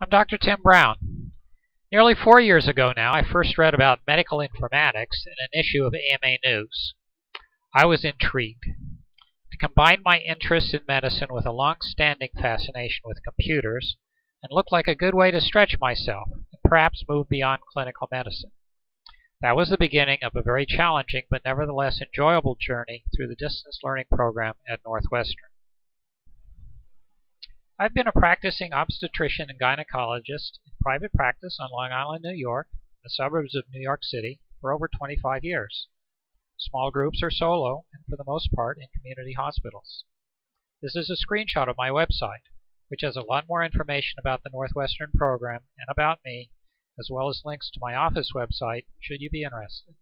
I'm Dr. Tim Brown. Nearly 4 years ago now, I first read about medical informatics in an issue of AMA News. I was intrigued. To combine my interest in medicine with a long-standing fascination with computers, and looked like a good way to stretch myself and perhaps move beyond clinical medicine. That was the beginning of a very challenging but nevertheless enjoyable journey through the distance learning program at Northwestern. I've been a practicing obstetrician and gynecologist in private practice on Long Island, New York, the suburbs of New York City, for over 25 years. Small groups or solo, and for the most part in community hospitals. This is a screenshot of my website, which has a lot more information about the Northwestern program and about me, as well as links to my office website, should you be interested.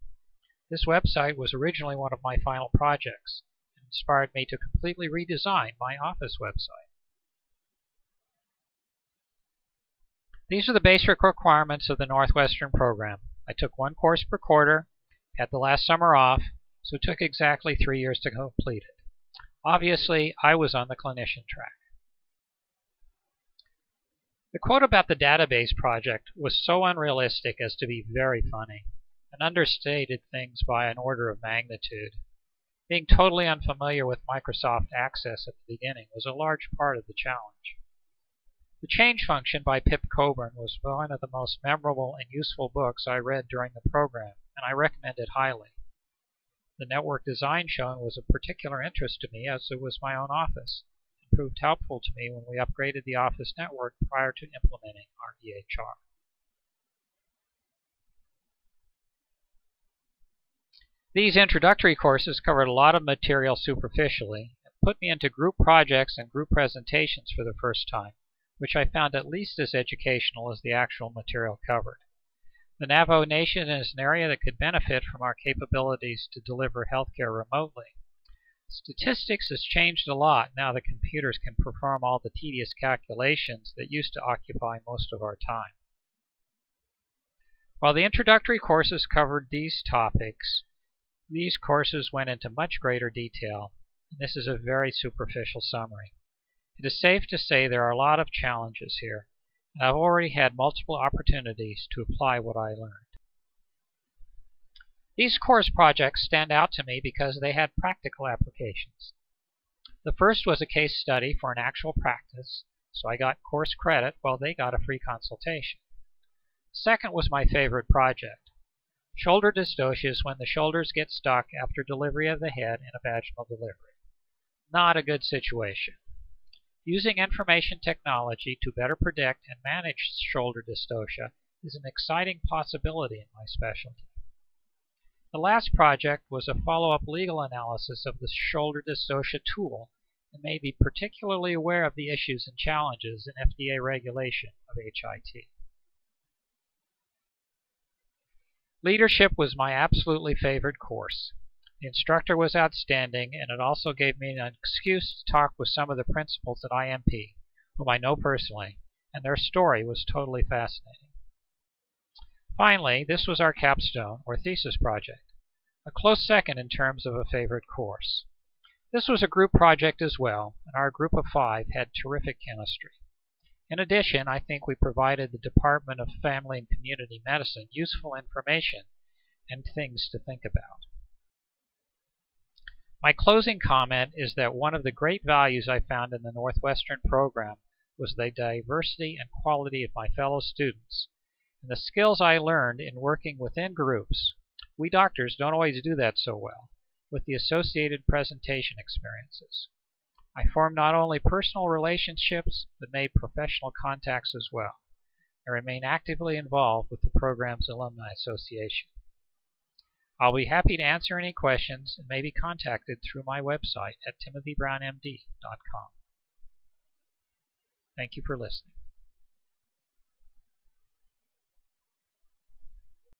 This website was originally one of my final projects, and inspired me to completely redesign my office website. These are the basic requirements of the Northwestern program. I took one course per quarter, had the last summer off, so it took exactly 3 years to complete it. Obviously, I was on the clinician track. The quote about the database project was so unrealistic as to be very funny, and understated things by an order of magnitude. Being totally unfamiliar with Microsoft Access at the beginning was a large part of the challenge. The Change Function by Pip Coburn was one of the most memorable and useful books I read during the program, and I recommend it highly. The network design shown was of particular interest to me as it was my own office, and proved helpful to me when we upgraded the office network prior to implementing our EHR. These introductory courses covered a lot of material superficially, and put me into group projects and group presentations for the first time, which I found at least as educational as the actual material covered. The Navajo Nation is an area that could benefit from our capabilities to deliver healthcare remotely. Statistics has changed a lot now that computers can perform all the tedious calculations that used to occupy most of our time. While the introductory courses covered these topics, these courses went into much greater detail, and this is a very superficial summary. It is safe to say there are a lot of challenges here, and I've already had multiple opportunities to apply what I learned. These course projects stand out to me because they had practical applications. The first was a case study for an actual practice, so I got course credit while they got a free consultation. The second was my favorite project. Shoulder dystocia is when the shoulders get stuck after delivery of the head in a vaginal delivery. Not a good situation. Using information technology to better predict and manage shoulder dystocia is an exciting possibility in my specialty. The last project was a follow-up legal analysis of the shoulder dystocia tool and made me particularly aware of the issues and challenges in FDA regulation of HIT. Leadership was my absolutely favorite course. The instructor was outstanding, and it also gave me an excuse to talk with some of the principals at IMP, whom I know personally, and their story was totally fascinating. Finally, this was our capstone, or thesis project, a close second in terms of a favorite course. This was a group project as well, and our group of 5 had terrific chemistry. In addition, I think we provided the Department of Family and Community Medicine useful information and things to think about. My closing comment is that one of the great values I found in the Northwestern program was the diversity and quality of my fellow students, and the skills I learned in working within groups. We doctors don't always do that so well, with the associated presentation experiences. I formed not only personal relationships, but made professional contacts as well. I remain actively involved with the program's Alumni Association. I'll be happy to answer any questions and may be contacted through my website at timothybrownmd.com. Thank you for listening.